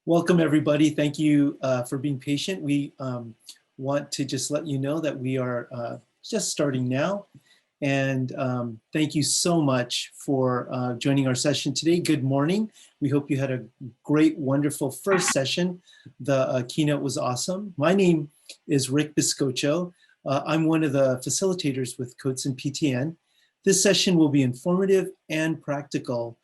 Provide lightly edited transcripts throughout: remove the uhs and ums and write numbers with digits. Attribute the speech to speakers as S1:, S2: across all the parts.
S1: Welcome, everybody. Thank you for being patient. We want to just let you know that we are just starting now. And thank you so much for joining our session today. Good morning. We hope you had a great, wonderful first session. The keynote was awesome. My name is Rick Biscocho. I'm one of the facilitators with Cotsen PTN. This session will be informative and practical.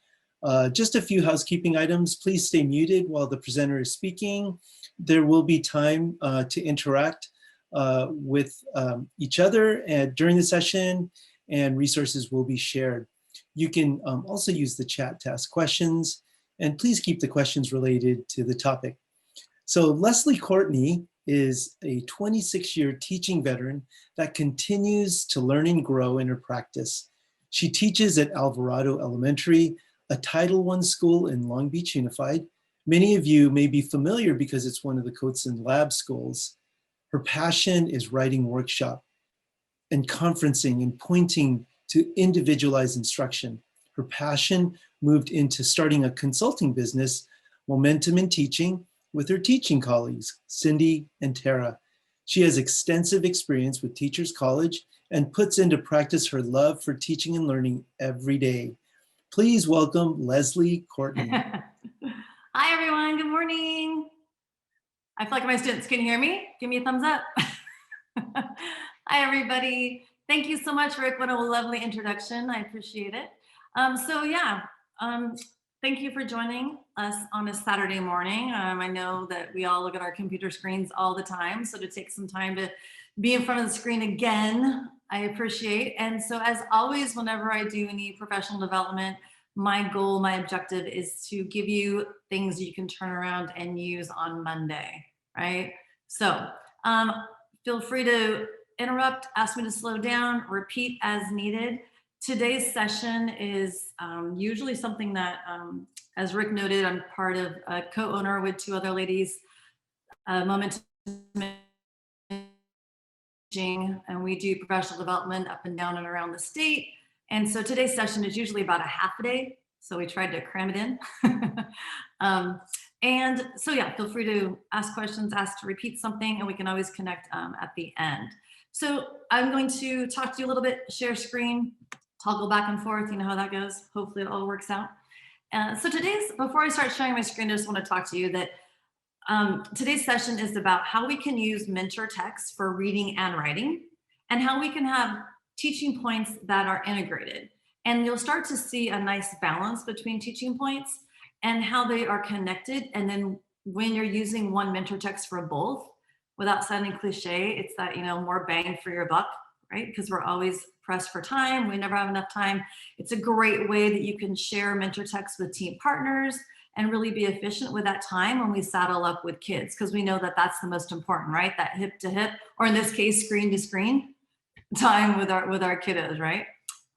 S1: Just a few housekeeping items. Please stay muted while the presenter is speaking. There will be time to interact with each other during the session, and resources will be shared. You can also use the chat to ask questions, and please keep the questions related to the topic. So Leslie Courtney is a 26-year teaching veteran that continues to learn and grow in her practice. She teaches at Alvarado Elementary, a Title I school in Long Beach Unified. Many of you may be familiar because it's one of the Cotsen Lab schools. Her passion is writing workshop and conferencing and pointing to individualized instruction. Her passion moved into starting a consulting business, Momentum in Teaching, with her teaching colleagues, Cindy and Tara. She has extensive experience with Teachers College and puts into practice her love for teaching and learning every day. Please welcome Leslie Courtney.
S2: Hi, everyone. Good morning. I feel like my students can hear me. Give me a thumbs up. Hi, everybody. Thank you so much, Rick. What a lovely introduction. I appreciate it. Thank you for joining us on a Saturday morning. I know that we all look at our computer screens all the time, so to take some time to be in front of the screen again, I appreciate. And so as always, whenever I do any professional development, my goal, my objective is to give you things you can turn around and use on Monday, right? So feel free to interrupt, ask me to slow down, repeat as needed. Today's session is usually something that, as Rick noted, I'm part of a co-owner with two other ladies, Momentum, and we do professional development up and down and around the state. And so today's session is usually about a half a day. So we tried to cram it in. And so yeah, feel free to ask questions, ask to repeat something, and we can always connect at the end. So I'm going to talk to you a little bit, share screen, toggle back and forth, you know how that goes. Hopefully it all works out. Before I start sharing my screen, I just want to talk to you that today's session is about how we can use mentor text for reading and writing, and how we can have teaching points that are integrated. And you'll start to see a nice balance between teaching points and how they are connected. And then when you're using one mentor text for both, without sounding cliche, it's that, more bang for your buck, right? Because we're always pressed for time. We never have enough time. It's a great way that you can share mentor text with team partners and really be efficient with that time when we saddle up with kids, because we know that that's the most important, right? That hip to hip, or in this case, screen to screen time with our kiddos, right?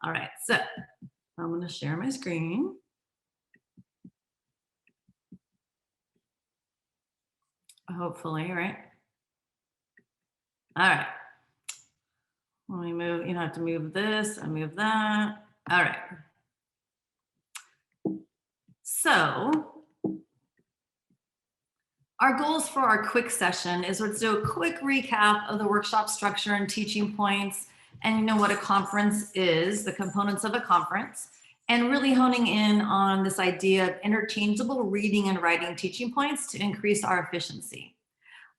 S2: All right, so I'm going to share my screen. Hopefully, right? All right. Let me move, have to move this and move that. All right. So our goals for our quick session is let's do a quick recap of the workshop structure and teaching points, and what a conference is, the components of a conference, and really honing in on this idea of interchangeable reading and writing teaching points to increase our efficiency,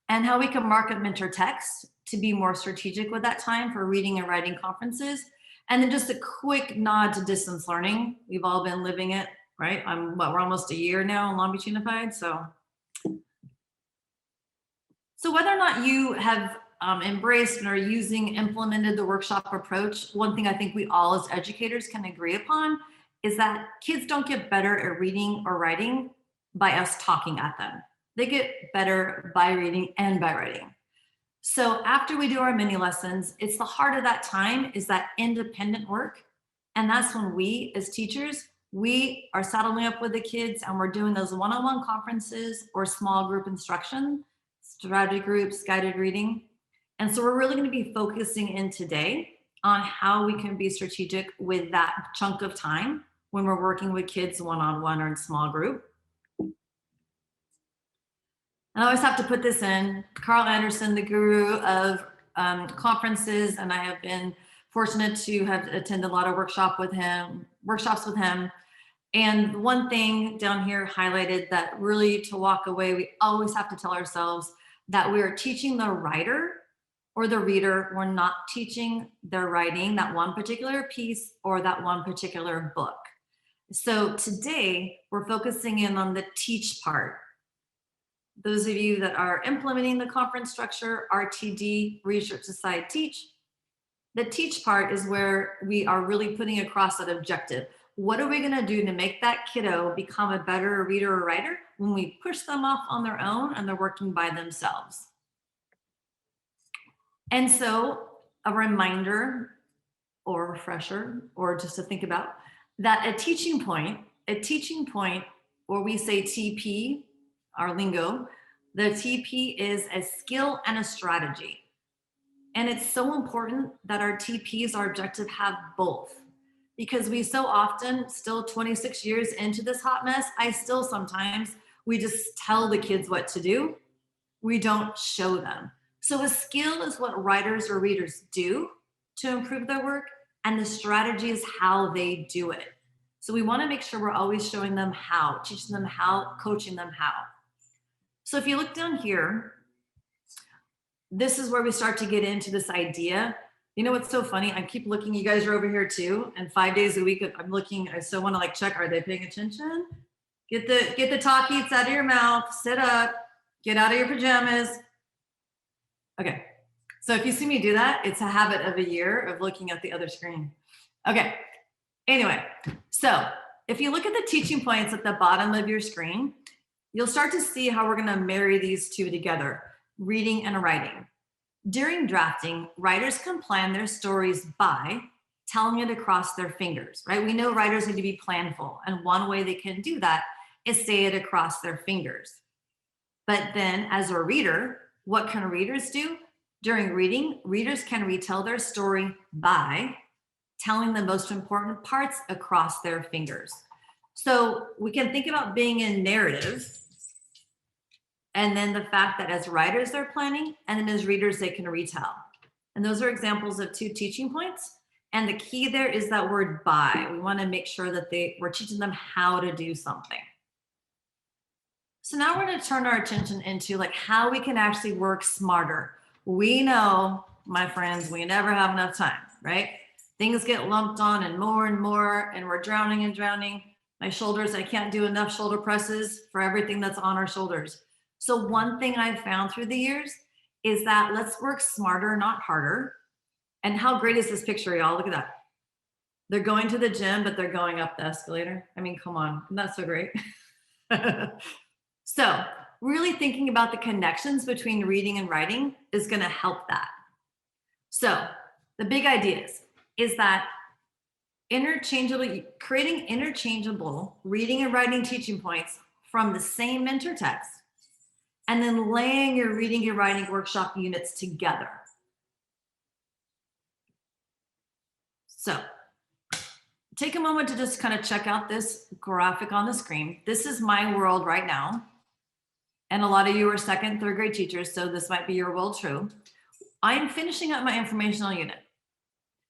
S2: and how we can market mentor text to be more strategic with that time for reading and writing conferences. And then just a quick nod to distance learning. We've all been living it, right? We're almost a year now in Long Beach Unified. So whether or not you have embraced and are implemented the workshop approach, one thing I think we all as educators can agree upon is that kids don't get better at reading or writing by us talking at them. They get better by reading and by writing. So after we do our mini lessons, it's the heart of that time is that independent work. And that's when we as teachers, we are saddling up with the kids and we're doing those one-on-one conferences or small group instruction, strategy groups, guided reading. And so we're really going to be focusing in today on how we can be strategic with that chunk of time when we're working with kids one-on-one or in small group. And I always have to put this in. Carl Anderson, the guru of conferences, and I have been fortunate to have attended a lot of workshops with him. And one thing down here highlighted that really to walk away, we always have to tell ourselves that we are teaching the writer or the reader. We're not teaching their writing, that one particular piece or that one particular book. So today we're focusing in on the teach part. Those of you that are implementing the conference structure, RTD, Research Aside Teach, the teach part is where we are really putting across that objective. What are we going to do to make that kiddo become a better reader or writer when we push them off on their own and they're working by themselves? And so a reminder or a refresher, or just to think about that a teaching point, or we say TP, our lingo, the TP is a skill and a strategy. And it's so important that our TPs, our objective, have both. Because we so often, still 26 years into this hot mess, we just tell the kids what to do. We don't show them. So a skill is what writers or readers do to improve their work, and the strategy is how they do it. So we want to make sure we're always showing them how, teaching them how, coaching them how. So if you look down here, this is where we start to get into this idea. You know what's so funny? I keep looking, you guys are over here too, and 5 days a week I'm looking, I still want to check, are they paying attention? Get the talk eats out of your mouth, sit up, get out of your pajamas. Okay, so if you see me do that, it's a habit of a year of looking at the other screen. Okay, anyway, so if you look at the teaching points at the bottom of your screen, you'll start to see how we're going to marry these two together, reading and writing. During drafting, writers can plan their stories by telling it across their fingers, right? We know writers need to be planful, and one way they can do that is say it across their fingers. But then as a reader, what can readers do? During reading, readers can retell their story by telling the most important parts across their fingers. So we can think about being in narrative, and then the fact that as writers they're planning, and then as readers they can retell. And those are examples of two teaching points. And the key there is that word by. We want to make sure that we're teaching them how to do something. So now we're going to turn our attention into how we can actually work smarter. We know, my friends, we never have enough time, right? Things get lumped on and more, and we're drowning and drowning. My shoulders, I can't do enough shoulder presses for everything that's on our shoulders. So one thing I've found through the years is that let's work smarter, not harder. And how great is this picture, y'all? Look at that. They're going to the gym, but they're going up the escalator. I mean, come on, isn't that so great? So really thinking about the connections between reading and writing is going to help that. So the big ideas is that creating interchangeable reading and writing teaching points from the same mentor text, and then laying your reading and writing workshop units together. So take a moment to just kind of check out this graphic on the screen. This is my world right now. And a lot of you are 2nd, 3rd grade teachers, so this might be your world too. I'm finishing up my informational unit.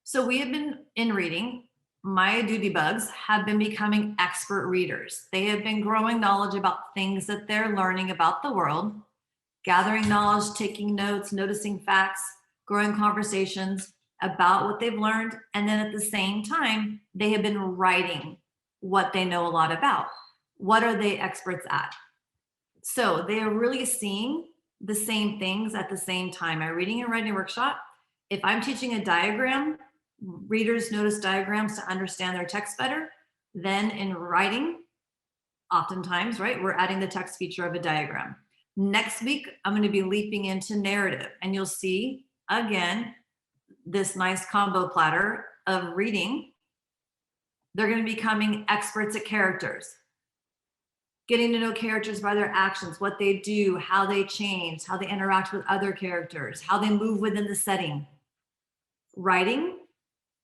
S2: So we have been in reading. My duty bugs have been becoming expert readers. They have been growing knowledge about things that they're learning about the world, gathering knowledge, taking notes, noticing facts, growing conversations about what they've learned. And then at the same time, they have been writing what they know a lot about. What are they experts at? So they are really seeing the same things at the same time. My reading and writing workshop, if I'm teaching a diagram, readers notice diagrams to understand their text better. Then in writing, oftentimes, right, we're adding the text feature of a diagram. Next week, I'm going to be leaping into narrative, and you'll see, again, this nice combo platter of reading. They're going to be becoming experts at characters, getting to know characters by their actions, what they do, how they change, how they interact with other characters, how they move within the setting. Writing,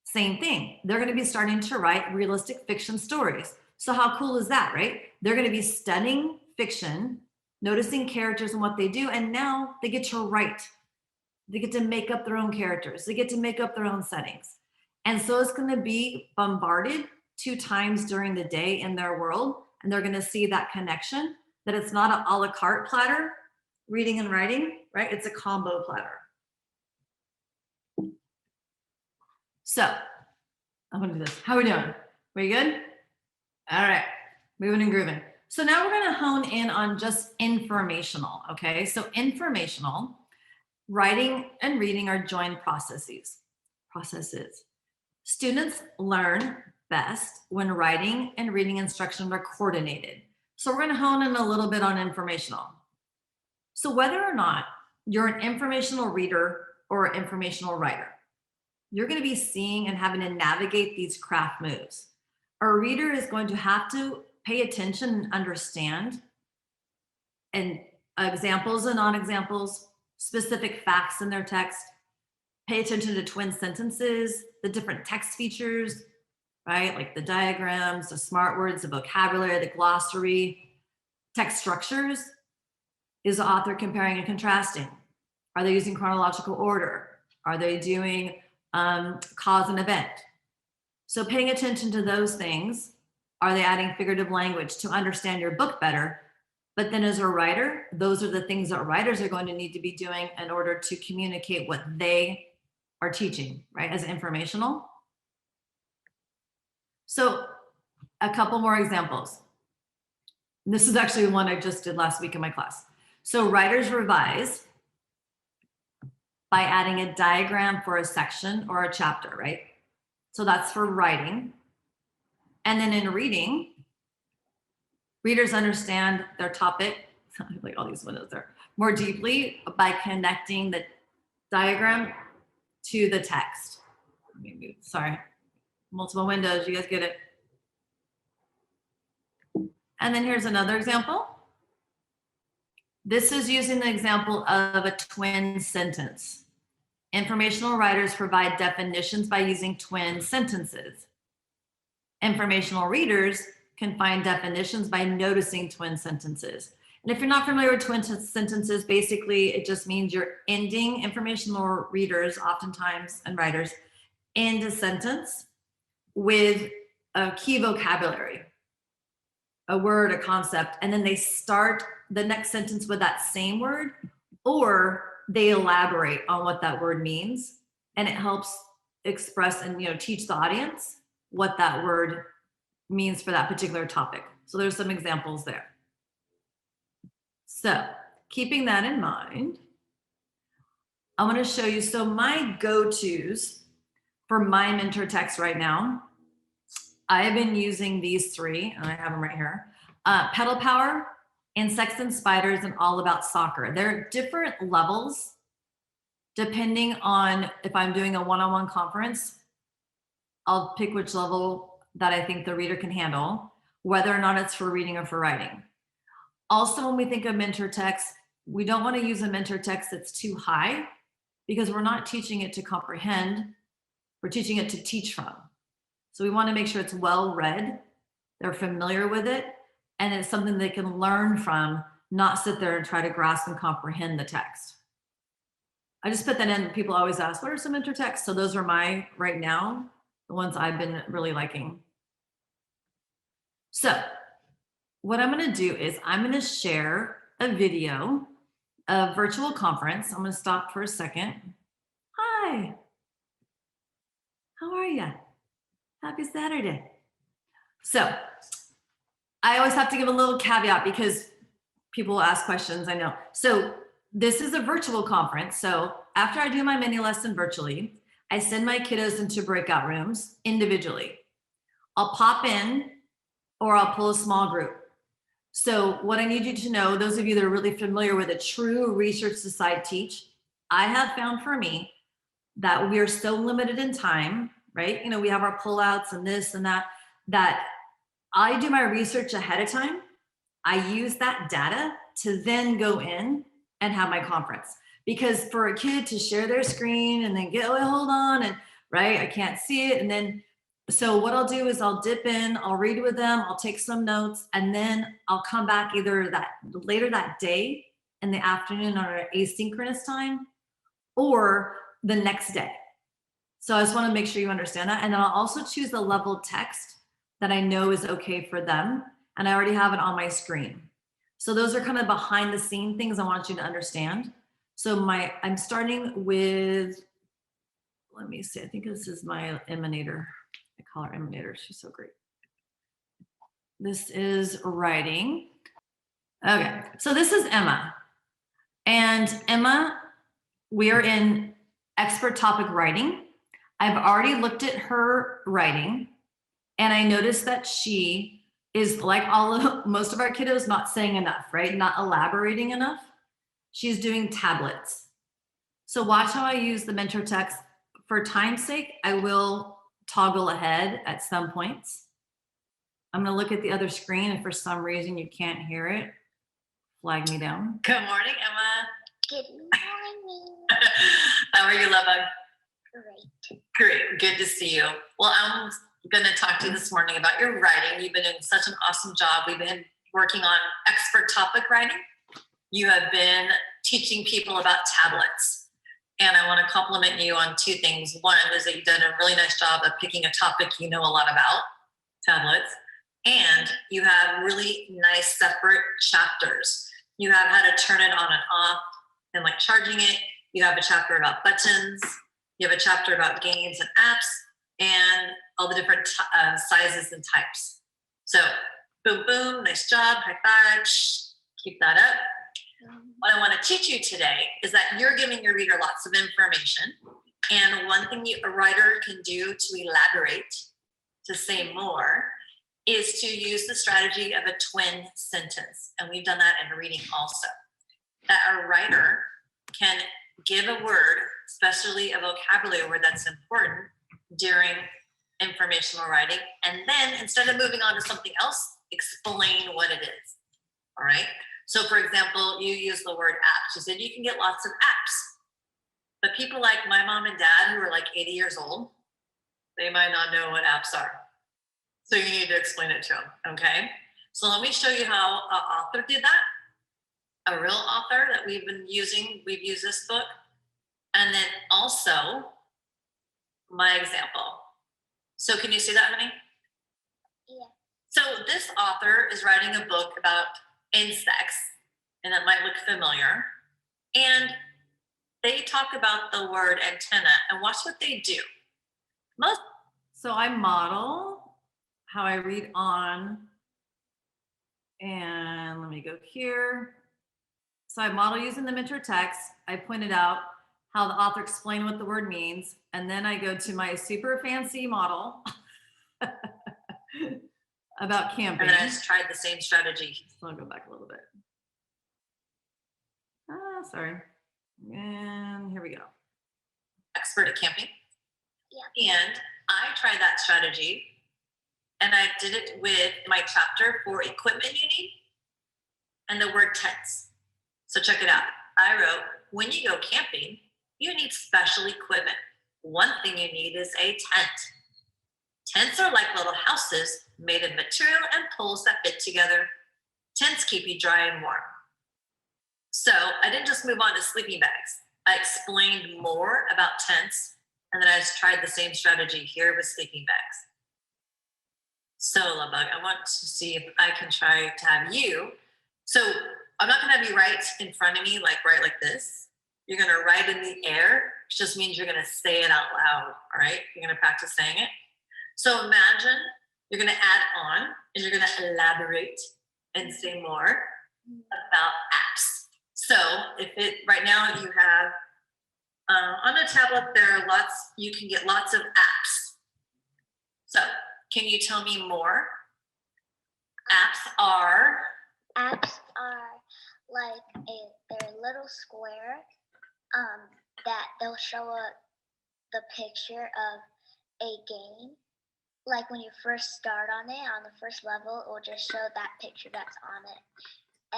S2: same thing. They're going to be starting to write realistic fiction stories. So how cool is that, right? They're going to be studying fiction, noticing characters and what they do. And now they get to write. They get to make up their own characters. They get to make up their own settings. And so it's going to be bombarded 2 times during the day in their world. And they're going to see that connection, that it's not an a la carte platter, reading and writing, right? It's a combo platter. So I'm going to do this. How are we doing? We good? All right, moving and grooving. So now we're going to hone in on just informational, okay? So informational, writing and reading are joined processes. Students learn best when writing and reading instruction are coordinated. So we're going to hone in a little bit on informational. So whether or not you're an informational reader or an informational writer, you're going to be seeing and having to navigate these craft moves. A reader is going to have to pay attention and understand and examples and non-examples, specific facts in their text, pay attention to twin sentences, the different text features, right? Like the diagrams, the smart words, the vocabulary, the glossary, text structures. Is the author comparing and contrasting? Are they using chronological order? Are they doing cause and event? So paying attention to those things. Are they adding figurative language to understand your book better? But then as a writer, those are the things that writers are going to need to be doing in order to communicate what they are teaching, right, as informational. So a couple more examples. This is actually one I just did last week in my class. So writers revise by adding a diagram for a section or a chapter, right? So that's for writing. And then in reading, readers understand their topic, like all these windows there, more deeply by connecting the diagram to the text. Sorry, multiple windows, you guys get it? And then here's another example. This is using the example of a twin sentence. Informational writers provide definitions by using twin sentences. Informational readers can find definitions by noticing twin sentences. And if you're not familiar with twin sentences, basically it just means you're ending, informational readers oftentimes and writers end a sentence with a key vocabulary, a word, a concept, and then they start the next sentence with that same word, or they elaborate on what that word means, and it helps express and teach the audience what that word means for that particular topic. So there's some examples there. So keeping that in mind, I want to show you, so my go-tos for my mentor text right now, I have been using these 3, and I have them right here. Pedal Power, Insects and Spiders, and All About Soccer. They're different levels depending on if I'm doing a one-on-one conference. I'll pick which level that I think the reader can handle, whether or not it's for reading or for writing. Also, when we think of mentor text, we don't want to use a mentor text that's too high because we're not teaching it to comprehend, we're teaching it to teach from. So we want to make sure it's well read, they're familiar with it, and it's something they can learn from, not sit there and try to grasp and comprehend the text. I just put that in. People always ask, what are some mentor texts? So those are my, right now, the ones I've been really liking. So what I'm going to do is I'm going to share a video, a virtual conference. I'm going to stop for a second. Hi, how are you? Happy Saturday. So I always have to give a little caveat because people will ask questions, I know. So this is a virtual conference. So after I do my mini lesson virtually, I send my kiddos into breakout rooms individually. I'll pop in or I'll pull a small group. So what I need you to know, those of you that are really familiar with a true research decide teach, I have found for me that we are so limited in time, right? We have our pullouts and this and that, that I do my research ahead of time. I use that data to then go in and have my conference. Because for a kid to share their screen and then get, oh, hold on, and right, I can't see it. And then So what I'll do is I'll dip in, I'll read with them, I'll take some notes, and then I'll come back either later that day in the afternoon or asynchronous time, or the next day. So I just want to make sure you understand that. And then I'll also choose the level of text that I know is okay for them. And I already have it on my screen. So those are kind of behind the scene things I want you to understand. So I'm starting with, let me see, I think this is my emanator. I call her emanator. She's so great. This is writing. Okay, so this is Emma. And Emma, we are in expert topic writing. I've already looked at her writing, and I noticed that she is, like most of our kiddos, not saying enough, right? Not elaborating enough. She's doing tablets. So watch how I use the mentor text. For time's sake, I will toggle ahead at some points. I'm gonna look at the other screen, and for some reason you can't hear it, flag me down. Good morning, Emma.
S3: Good morning.
S2: How are you, Leva?
S3: Great.
S2: Great, good to see you. Well, I'm going to talk to you this morning about your writing. You've been doing such an awesome job. We've been working on expert topic writing. You have been teaching people about tablets. And I want to compliment you on two things. One is that you've done a really nice job of picking a topic you know a lot about, tablets. And you have really nice separate chapters. You have how to turn it on and off and like charging it. You have a chapter about buttons. You have a chapter about games and apps and all the different sizes and types. So boom, boom, nice job, high five, keep that up. What I want to teach you today is that you're giving your reader lots of information. And one thing a writer can do to elaborate, to say more, is to use the strategy of a twin sentence. And we've done that in reading also. That a writer can give a word, especially a vocabulary word that's important during informational writing, and then instead of moving on to something else, explain what it is. All right. So for example, you use the word apps. You said you can get lots of apps, but people like my mom and dad who are like 80 years old, they might not know what apps are. So you need to explain it to them. Okay. So let me show you how an author did that. A real author that we've been using. We've used this book. And then also my example. So can you see that, honey?
S3: Yeah.
S2: So this author is writing a book about insects, and that might look familiar. And they talk about the word antenna, and watch what they do. So I model how I read on, and let me go here. So I model using the mentor text. I pointed out how the author explained what the word means. And then I go to my super fancy model about camping. And then I just tried the same strategy. So I'll go back a little bit. Sorry. And here we go. Expert at camping.
S3: Yeah.
S2: And I tried that strategy. And I did it with my chapter for equipment you need and the word tents. So check it out. I wrote, when you go camping, you need special equipment. One thing you need is a tent. Tents are like little houses made of material and poles that fit together. Tents keep you dry and warm. So I didn't just move on to sleeping bags. I explained more about tents, and then I just tried the same strategy here with sleeping bags. So, Lovebug, I want to see if I can try to have you. So I'm not going to have you write in front of me, write like this. You're going to write in the air, which just means you're going to say it out loud, all right? You're going to practice saying it. So imagine you're going to add on, and you're going to elaborate and say more about apps. So right now you have, on a tablet, you can get lots of apps. So can you tell me more? Apps are
S3: like they're a little square that they'll show the picture of a game. Like when you first start on it, on the first level, it will just show that picture that's on it.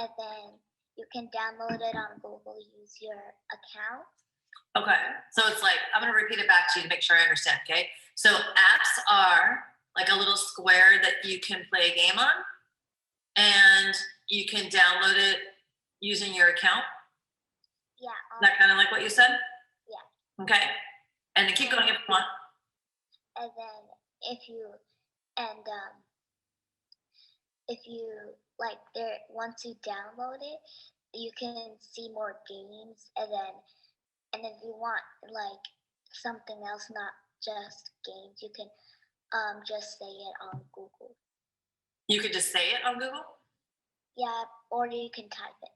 S3: And then you can download it on Google, use your account.
S4: Okay, so it's like, I'm gonna repeat it back to you to make sure I understand, okay? So apps are like a little square that you can play a game on, and you can download it using your account.
S3: Yeah.
S4: Is that kind of like what you said?
S3: Yeah.
S4: Okay, and then keep going if you want.
S3: And then if you like there once you download it, you can see more games, and if you want like something else, not just games, you can just say it on Google.
S4: You could just say it on Google?
S3: Yeah, or you can type it.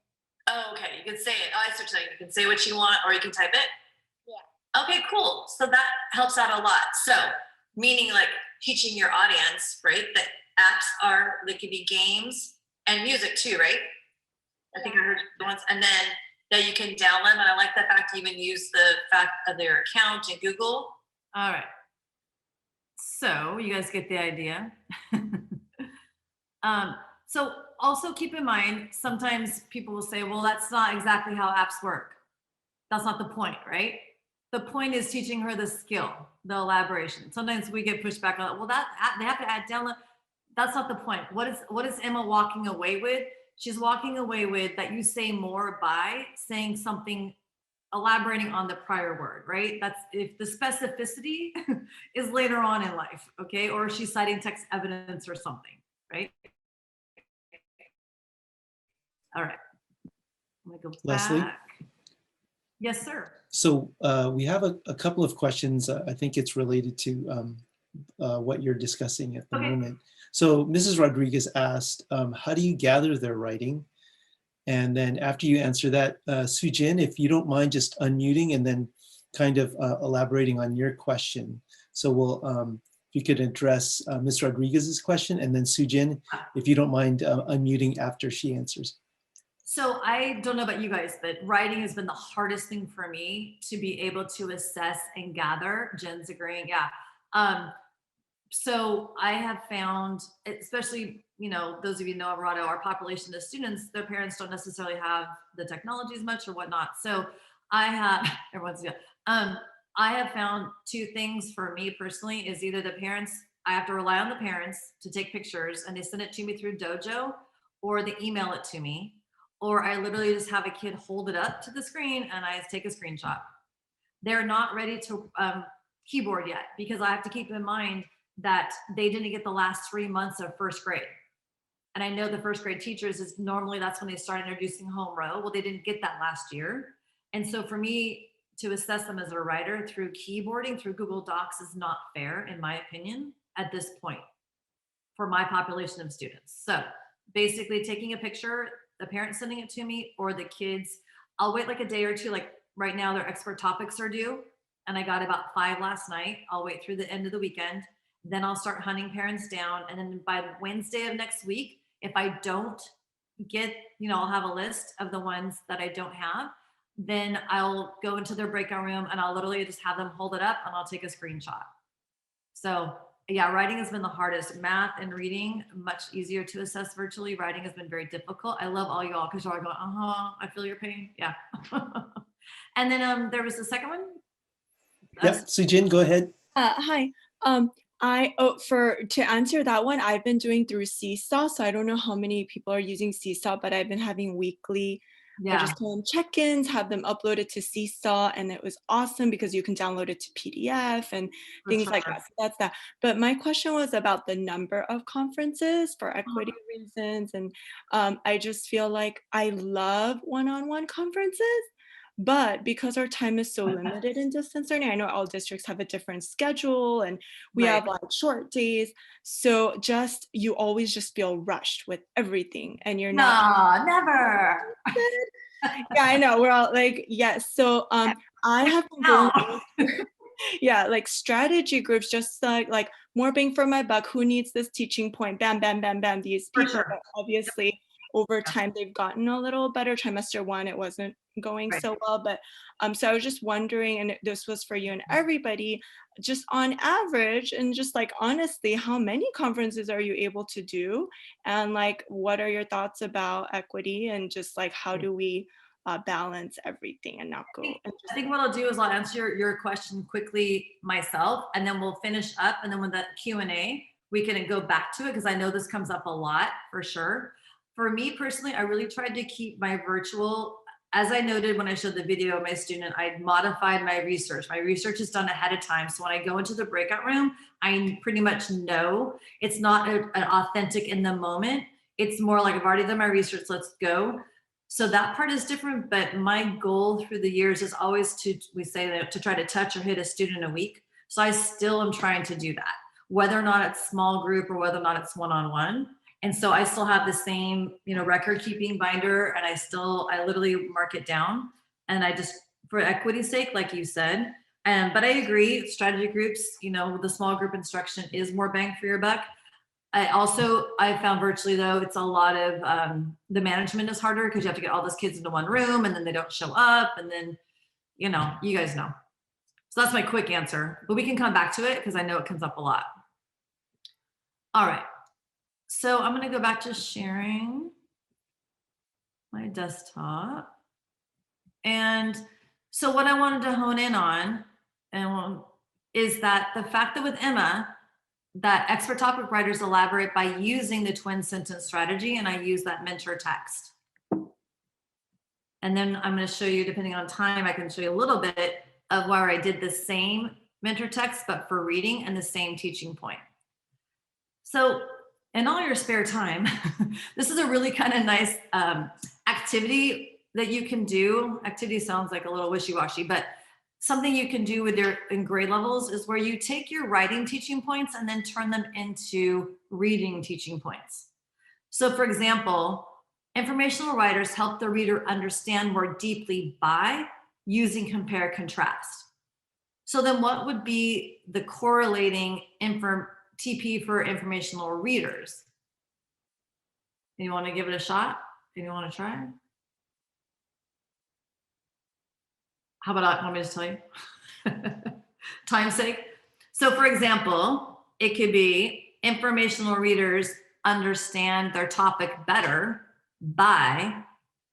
S4: Oh, okay, you can say it. Oh, I see what you're saying. You can say what you want, or you can type it?
S3: Yeah.
S4: Okay, cool. So that helps out a lot. So, meaning like teaching your audience, right? That apps are, they could be games and music too, right? I think I heard the ones, and then that you can download. And I like the fact you even use the fact of their account in Google.
S2: All right. So you guys get the idea. So also keep in mind, sometimes people will say, well, that's not exactly how apps work. That's not the point, right? The point is teaching her the skill, the elaboration. Sometimes we get pushed back on, well, that they have to add download. That's not the point. What is Emma walking away with? She's walking away with that you say more by saying something, elaborating on the prior word, right? That's if the specificity is later on in life, okay? Or she's citing text evidence or something, right? All right. I'm gonna go
S1: Leslie?
S2: back. Yes, sir.
S1: So we have a couple of questions. I think it's related to what you're discussing at the moment. So Mrs. Rodriguez asked, how do you gather their writing? And then after you answer that, Sujin, if you don't mind just unmuting and then kind of elaborating on your question. So we'll, if you could address Ms. Rodriguez's question, and then Sujin, if you don't mind unmuting after she answers.
S2: So I don't know about you guys, but writing has been the hardest thing for me to be able to assess and gather. Jen's agreeing, yeah. So I have found, especially, you know, those of you know Alvarado, our population of students, their parents don't necessarily have the technology as much or whatnot. So I have, everyone's, yeah. I have found two things for me personally is either the parents, I have to rely on the parents to take pictures and they send it to me through Dojo, or they email it to me, or I literally just have a kid hold it up to the screen and I take a screenshot. They're not ready to keyboard yet because I have to keep in mind that they didn't get the last 3 months of first grade. And I know the first grade teachers is normally that's when they start introducing home row. Well, they didn't get that last year. And so for me to assess them as a writer through keyboarding, through Google Docs is not fair, in my opinion, at this point for my population of students. So basically taking a picture, the parents sending it to me, or the kids, I'll wait like a day or two. Like right now their expert topics are due and I got about 5 last night. I'll wait through the end of the weekend. Then I'll start hunting parents down. And then by Wednesday of next week, if I don't get, you know, I'll have a list of the ones that I don't have. Then I'll go into their breakout room and I'll literally just have them hold it up and I'll take a screenshot. So yeah, writing has been the hardest. Math and reading, much easier to assess virtually. Writing has been very difficult. I love all y'all because y'all are going, I feel your pain. Yeah. And then there was the second one.
S1: Yep, Sujin, go ahead.
S5: Hi. To answer that one, I've been doing through Seesaw. So I don't know how many people are using Seesaw, but I've been having weekly, I just call them check-ins, have them uploaded to Seesaw, and it was awesome because you can download it to PDF and things like that. So that's that. But my question was about the number of conferences for equity reasons. And I just feel like I love one-on-one conferences. But because our time is so limited in distance learning, I know all districts have a different schedule and we have like short days. So you always just feel rushed with everything and you're not.
S2: No, never.
S5: Yeah, I know. We're all like, yes. So I have been going like strategy groups, just like more bang for my buck. Who needs this teaching point? Bam, bam, bam, bam. These people, but obviously over time they've gotten a little better. Trimester 1, it wasn't going so well, but so I was just wondering, and this was for you and everybody, just on average and just like honestly, how many conferences are you able to do, and like what are your thoughts about equity, and just like how do we balance everything and not go.
S2: I think what I'll do is I'll answer your question quickly myself, and then we'll finish up. And then with that Q&A, we can go back to it because I know this comes up a lot for sure. For me personally, I really tried to keep my virtual, as I noted when I showed the video of my student, I modified my research. My research is done ahead of time. So when I go into the breakout room, I pretty much know it's not an authentic in the moment. It's more like I've already done my research, let's go. So that part is different, but my goal through the years is always to try to touch or hit a student a week. So I still am trying to do that, whether or not it's small group or whether or not it's one-on-one. And so I still have the same, record keeping binder, and I literally mark it down, and I just, for equity's sake, like you said. But I agree, strategy groups, the small group instruction is more bang for your buck. I found virtually though, it's a lot of, the management is harder because you have to get all those kids into one room and then they don't show up. And then, you guys know. So that's my quick answer, but we can come back to it because I know it comes up a lot. All right. So I'm going to go back to sharing my desktop. And so what I wanted to hone in on is that the fact that with Emma, that expert topic writers elaborate by using the twin sentence strategy, and I use that mentor text. And then I'm going to show you, depending on time, I can show you a little bit of where I did the same mentor text, but for reading and the same teaching point. So in all your spare time, this is a really kind of nice activity that you can do. Activity sounds like a little wishy-washy, but something you can do with in grade levels is where you take your writing teaching points and then turn them into reading teaching points. So for example, informational writers help the reader understand more deeply by using compare contrast. So then what would be the correlating TP for informational readers? You want to give it a shot? Do you want to try? How about I want me to tell you? Time's sake. So for example, it could be informational readers understand their topic better by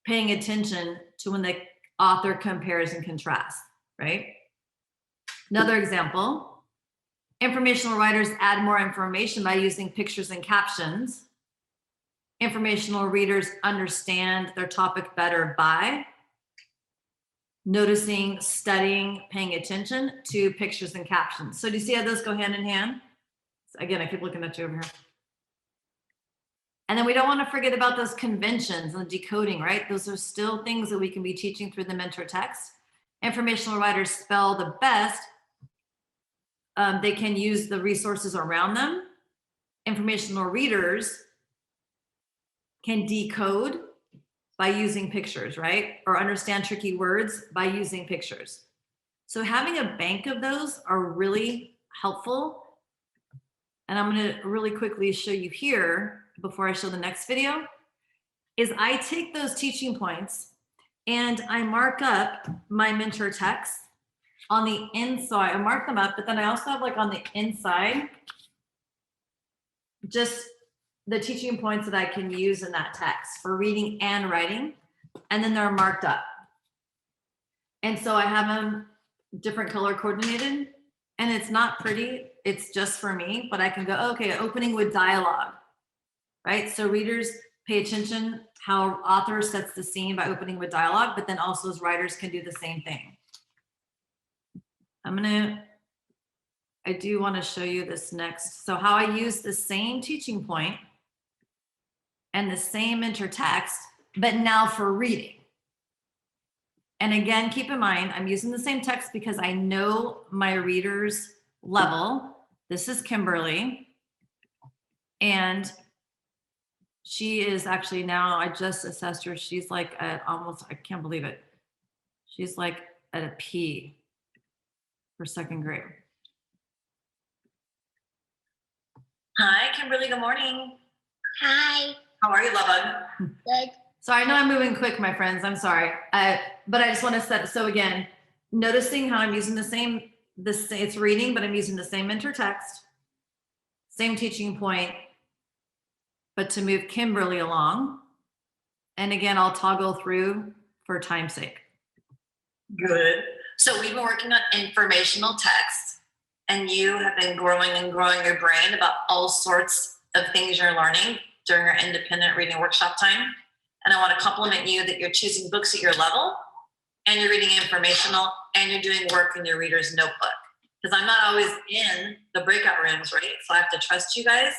S2: paying attention to when the author compares and contrasts, right? Another example, informational writers add more information by using pictures and captions. Informational readers understand their topic better by noticing, studying, paying attention to pictures and captions. So do you see how those go hand in hand? So again, I keep looking at you over here. And then we don't want to forget about those conventions and the decoding, right? Those are still things that we can be teaching through the mentor text. Informational writers spell the best. They can use the resources around them. Informational readers can decode by using pictures, right? Or understand tricky words by using pictures. So having a bank of those are really helpful. And I'm gonna really quickly show you here before I show the next video, is I take those teaching points and I mark up my mentor text on the inside. I mark them up, but then I also have like on the inside, just the teaching points that I can use in that text for reading and writing, and then they're marked up. And so I have them different color coordinated, and it's not pretty, it's just for me, but I can go, okay, opening with dialogue, right? So readers pay attention how author sets the scene by opening with dialogue, but then also as writers can do the same thing. I do want to show you this next. So how I use the same teaching point and the same intertext, but now for reading. And again, keep in mind, I'm using the same text because I know my reader's level. This is Kimberly. And she is actually now, I just assessed her. She's like at almost, I can't believe it. She's like at a P for second grade.
S4: Hi, Kimberly, good morning.
S3: Hi.
S4: How are you, love?
S3: Good.
S2: So I know I'm moving quick, my friends, I'm sorry. But I just want to set, so again, noticing how I'm using the same, it's reading, but I'm using the same intertext, same teaching point, but to move Kimberly along. And again, I'll toggle through for time's sake.
S4: Good. So we've been working on informational text, and you have been growing and growing your brain about all sorts of things you're learning during our independent reading workshop time. And I want to compliment you that you're choosing books at your level, and you're reading informational, and you're doing work in your reader's notebook. Because I'm not always in the breakout rooms, right? So I have to trust you guys,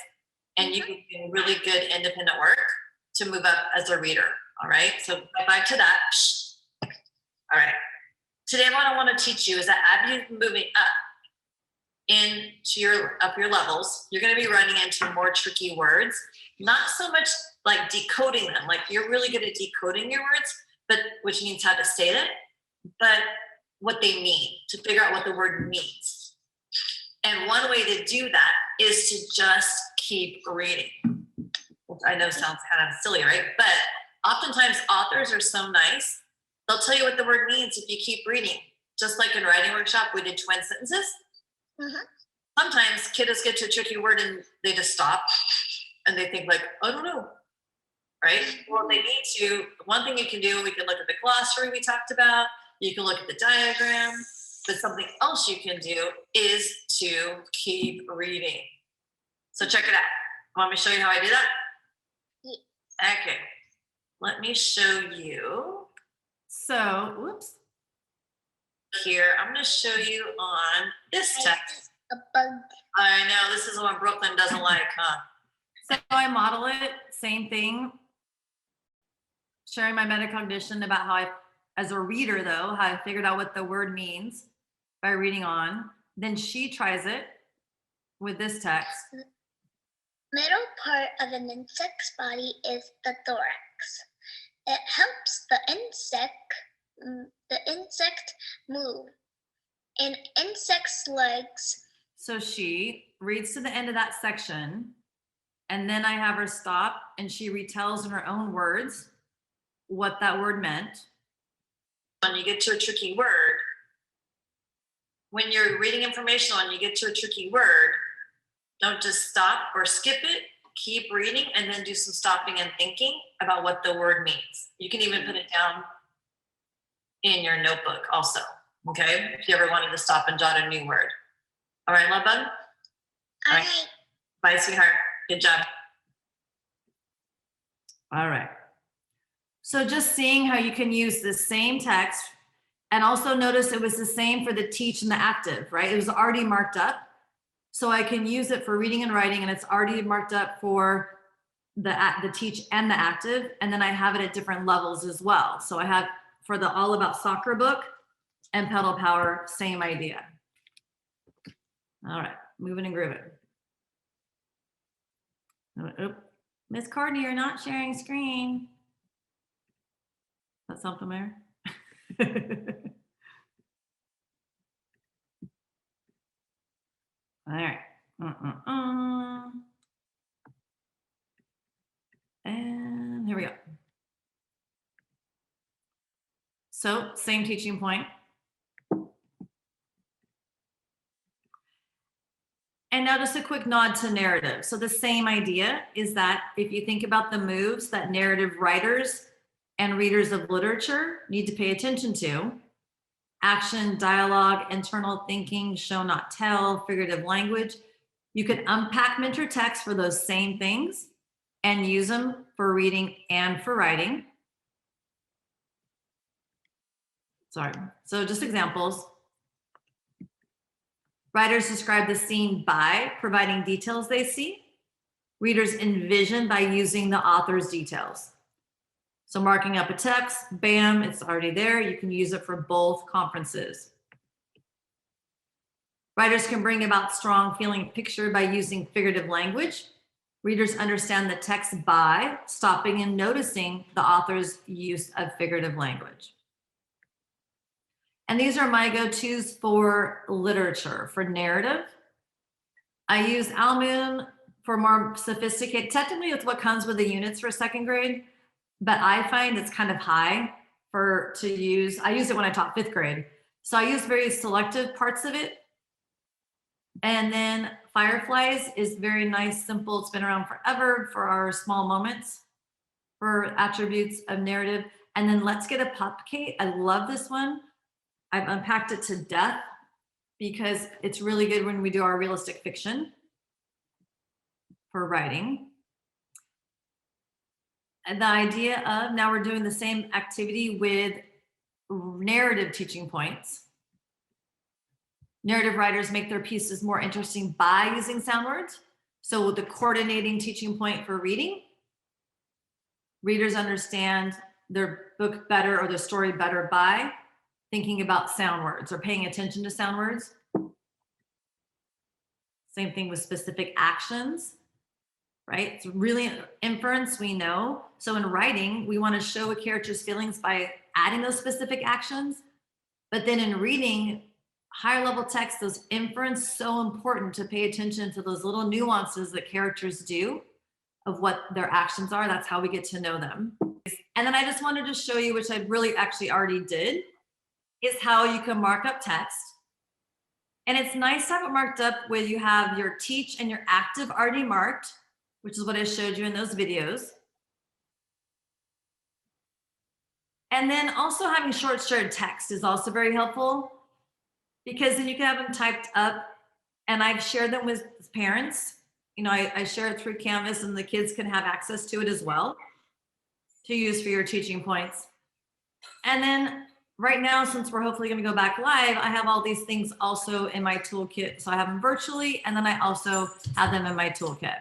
S4: and you can do really good independent work to move up as a reader. All right. So back to that. All right. Today, what I want to teach you is that as you're moving up into your levels, you're going to be running into more tricky words. Not so much like decoding them. Like you're really good at decoding your words, but which means how to say it, but what they mean, to figure out what the word means. And one way to do that is to just keep reading, which I know sounds kind of silly, right? But oftentimes authors are so nice, they'll tell you what the word means if you keep reading. Just like in writing workshop, we did twin sentences. Sometimes kiddos get to a tricky word and they just stop and they think like, I don't know, right? Well, they need to. One thing you can do, we can look at the glossary we talked about. You can look at the diagram, but something else you can do is to keep reading. So check it out. Want me to show you how I do that? Yeah. Okay. Let me show you.
S2: So, whoops.
S4: Here, I'm going to show you on this text.
S3: A bug.
S4: I know, this is the one Brooklyn doesn't like, huh?
S2: So I model it, same thing. Sharing my metacognition about how I, as a reader though, how I figured out what the word means by reading on. Then she tries it with this text.
S3: Middle part of an insect's body is the thorax. It helps the insect move. An insect's legs.
S2: So she reads to the end of that section, and then I have her stop and she retells in her own words what that word meant.
S4: When you get to a tricky word, when you're reading informational and you get to a tricky word, don't just stop or skip it. Keep reading and then do some stopping and thinking about what the word means. You can even put it down in your notebook also, okay? If you ever wanted to stop and jot a new word. All right, love bug?
S3: All right.
S4: Bye, sweetheart. Good job.
S2: All right. So just seeing how you can use the same text, and also notice it was the same for the teach and the active, right? It was already marked up. So I can use it for reading and writing, and it's already marked up for the teach and the active. And then I have it at different levels as well. So I have for the All About Soccer book and Pedal Power, same idea. All right, moving and grooving. Oh, Miss Courtney, you're not sharing screen. That sound familiar? All right. And here we go. So same teaching point. And now just a quick nod to narrative. So the same idea is that if you think about the moves that narrative writers and readers of literature need to pay attention to, action, dialogue, internal thinking, show not tell, figurative language, you can unpack mentor text for those same things and use them for reading and for writing. Sorry, so just examples. Writers describe the scene by providing details they see. Readers envision by using the author's details. So marking up a text, bam, it's already there. You can use it for both conferences. Writers can bring about strong feeling picture by using figurative language. Readers understand the text by stopping and noticing the author's use of figurative language. And these are my go-tos for literature. For narrative, I use Alum for more sophisticated, technically it's what comes with the units for second grade, but I find it's kind of high to use. I used it when I taught fifth grade. So I use very selective parts of it. And then Fireflies is very nice, simple. It's been around forever for our small moments for attributes of narrative. And then Let's Get a Pup, Kate. I love this one. I've unpacked it to death because it's really good when we do our realistic fiction for writing. And the idea of, now we're doing the same activity with narrative teaching points. Narrative writers make their pieces more interesting by using sound words. So with the coordinating teaching point for reading, readers understand their book better or the story better by thinking about sound words or paying attention to sound words. Same thing with specific actions, right? It's really inference, we know. So in writing, we want to show a character's feelings by adding those specific actions. But then in reading, higher level text, those inference, so important to pay attention to those little nuances that characters do of what their actions are. That's how we get to know them. And then I just wanted to show you, which I really actually already did, is how you can mark up text. And it's nice to have it marked up where you have your teach and your active already marked, which is what I showed you in those videos. And then also having short shared text is also very helpful, because then you can have them typed up, and I've shared them with parents. You know, I share it through Canvas, and the kids can have access to it as well to use for your teaching points. And then right now, since we're hopefully going to go back live, I have all these things also in my toolkit. So I have them virtually, and then I also have them in my toolkit.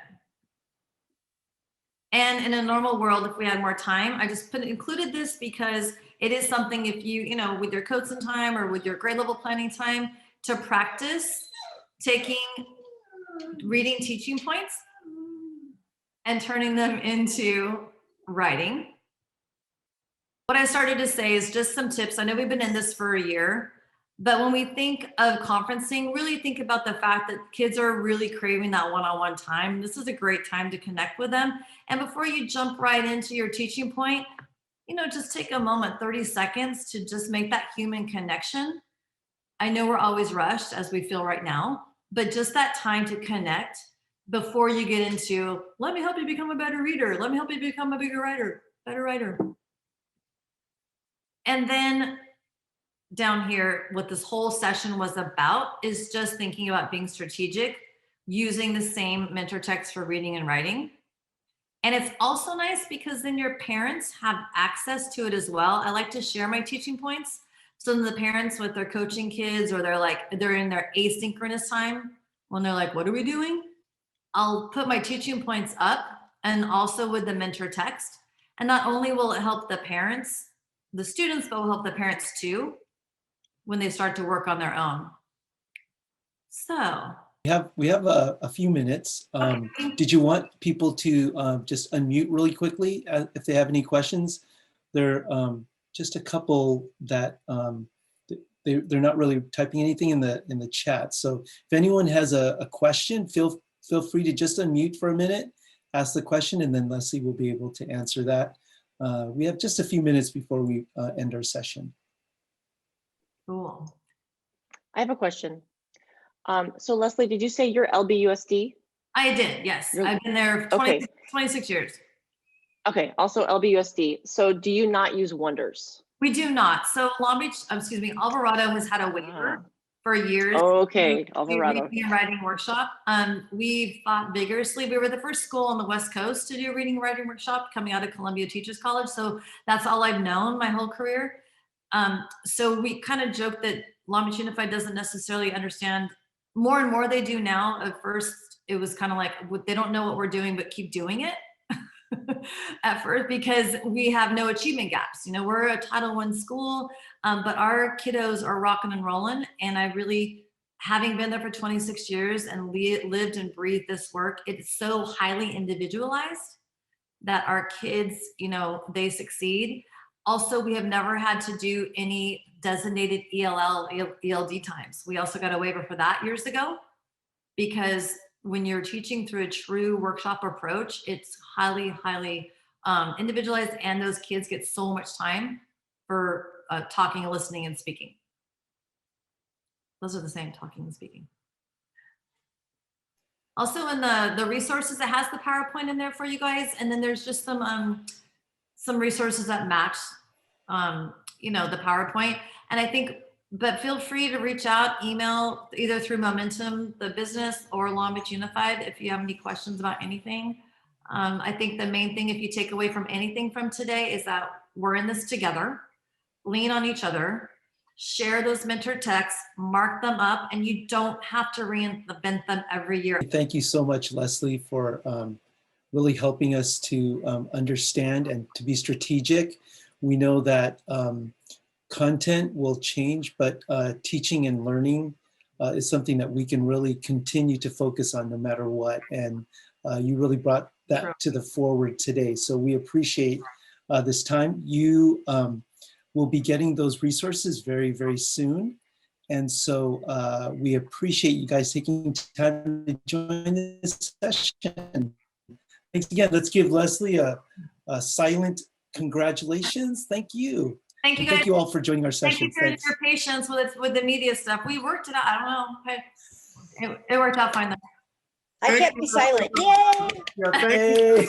S2: And in a normal world, if we had more time, I just included this because it is something, if you know, with your Cotsen time or with your grade level planning time, to practice taking reading teaching points and turning them into writing. What I started to say is just some tips. I know we've been in this for a year, but when we think of conferencing, really think about the fact that kids are really craving that one-on-one time. This is a great time to connect with them. And before you jump right into your teaching point, you know, just take a moment, 30 seconds, to just make that human connection. I know we're always rushed, as we feel right now, but just that time to connect before you get into, let me help you become a better reader. Let me help you become a better writer. And then down here, what this whole session was about is just thinking about being strategic, using the same mentor text for reading and writing. And it's also nice because then your parents have access to it as well. I like to share my teaching points. So then the parents with their coaching kids, or they're in their asynchronous time, when they're like, what are we doing? I'll put my teaching points up, and also with the mentor text. And not only will it help the parents, the students, but will help the parents too when they start to work on their own. So
S1: we have a few minutes.
S2: Okay.
S1: Did you want people to just unmute really quickly if they have any questions? There are just a couple that they're not really typing anything in the chat. So if anyone has a question, feel free to just unmute for a minute, ask the question, and then Leslie will be able to answer that. We have just a few minutes before we end our session.
S2: Cool.
S6: I have a question. So Leslie, did you say you're LBUSD?
S2: I did, yes. I've been there for 26 years.
S6: Okay, also LBUSD. So do you not use Wonders?
S2: We do not. So Long Beach, Alvarado has had a waiver for years.
S6: Okay, Alvarado.
S2: Reading and writing workshop. We fought vigorously. We were the first school on the West Coast to do a reading and writing workshop coming out of Columbia Teachers College. So that's all I've known my whole career. So we kind of joke that Long Beach Unified doesn't necessarily understand. More and more they do now. At first, it was kind of like, they don't know what we're doing, but keep doing it. At first, because we have no achievement gaps. You know, we're a Title I school, but our kiddos are rocking and rolling. And I really, having been there for 26 years and lived and breathed this work, it's so highly individualized that our kids, you know, they succeed. Also, we have never had to do any designated ELD times. We also got a waiver for that years ago, because when you're teaching through a true workshop approach, it's highly individualized, and those kids get so much time for talking, listening, and speaking. Those are the same, talking and speaking. Also in the resources, it has the PowerPoint in there for you guys, and then there's just some resources that match you know, the PowerPoint. And I think, but feel free to reach out, email either through Momentum, the business, or Long Beach Unified if you have any questions about anything. I think the main thing, if you take away from anything from today, is that we're in this together, lean on each other, share those mentor texts, mark them up, and you don't have to reinvent them every year.
S1: Thank you so much, Leslie, for really helping us to understand and to be strategic. We know that content will change, but teaching and learning is something that we can really continue to focus on no matter what. And you really brought that to the forward today. So we appreciate this time. You will be getting those resources very, very soon. And so we appreciate you guys taking time to join this session. Thanks again. Let's give Leslie a silent congratulations. Thank you.
S2: Thank you, guys.
S1: Thank you all for joining our session.
S2: Thank you for your patience with the media stuff. We worked it out. I don't know. It worked out fine though.
S7: I can't be silent. Yay!
S8: Yeah,
S1: Hey.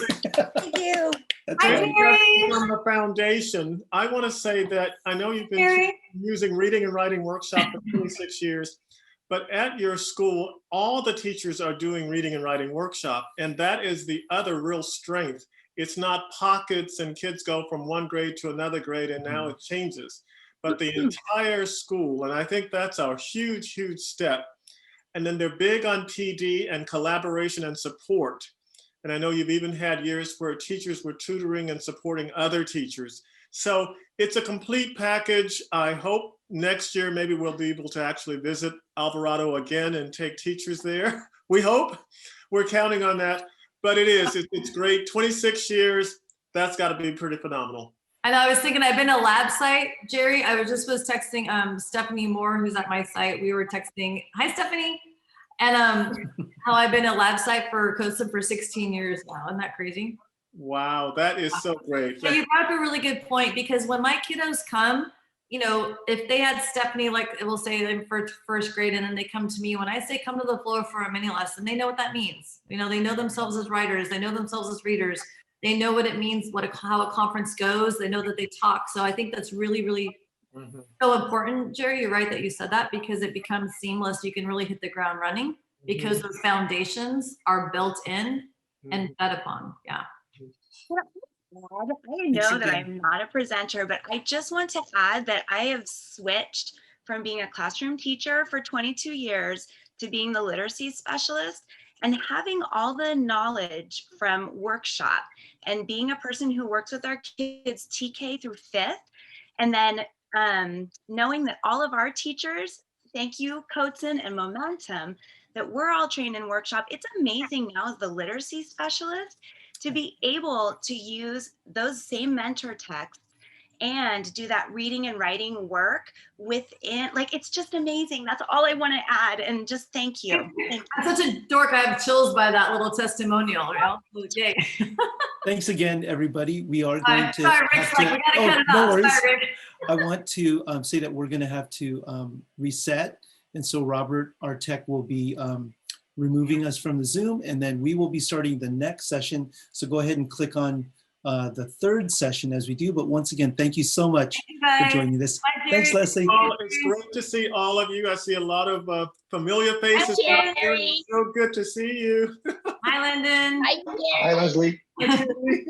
S7: Thank you.
S1: That's
S2: Hi,
S1: right.
S2: Mary.
S8: From the foundation, I want to say that I know you've been
S2: Mary.
S8: using reading and writing workshop for 26 years, but at your school, all the teachers are doing reading and writing workshop, and that is the other real strength. It's not pockets and kids go from one grade to another grade and now it changes, but the entire school, and I think that's a huge, huge step. And then they're big on PD and collaboration and support. And I know you've even had years where teachers were tutoring and supporting other teachers. So it's a complete package. I hope next year maybe we'll be able to actually visit Alvarado again and take teachers there. We hope. We're counting on that. But it's great. 26 years, that's got to be pretty phenomenal.
S2: I know, I was thinking, I've been to lab site, Jerry. I was texting Stephanie Moore, who's at my site. We were texting, hi, Stephanie. And how I've been at lab site for Cotsen for 16 years now. Isn't that crazy?
S8: Wow, that is so great.
S2: So you brought up a really good point, because when my kiddos come, you know, if they had Stephanie, like we'll say they're for first grade, and then they come to me, when I say come to the floor for a mini lesson, they know what that means. You know, they know themselves as writers. They know themselves as readers. They know what it means, how a conference goes. They know that they talk. So I think that's really, really so important, Jerry. You're right that you said that, because it becomes seamless. You can really hit the ground running because those foundations are built in and fed upon. Yeah.
S9: I know that I'm not a presenter, but I just want to add that I have switched from being a classroom teacher for 22 years to being the literacy specialist, and having all the knowledge from workshop and being a person who works with our kids TK through 5th, and then knowing that all of our teachers, thank you Cotsen and Momentum, that we're all trained in workshop. It's amazing now as the literacy specialist to be able to use those same mentor texts and do that reading and writing work within, like, it's just amazing. That's all I want to add. And just thank you. Thank you.
S2: I'm such a dork. I have chills by that little testimonial. You know? Yay.
S1: Thanks again, everybody. We are going to
S2: sorry, Rick's
S1: have
S2: like,
S1: to,
S2: we gotta cut it
S1: no
S2: off.
S1: worries.
S2: Sorry, Rick.
S1: I want to say that we're going to have to reset. And so Robert, our tech, will be removing us from the Zoom, and then we will be starting the next session. So go ahead and click on the third session as we do. But once again, thank you so much for joining this.
S2: Bye,
S1: Thanks, Leslie.
S8: Oh, it's great to see all of you. I see a lot of familiar faces.
S7: Hi, Jerry.
S8: So good to see you.
S2: Hi, Lyndon.
S3: I
S7: Hi, Leslie.
S8: Hi, Jerry.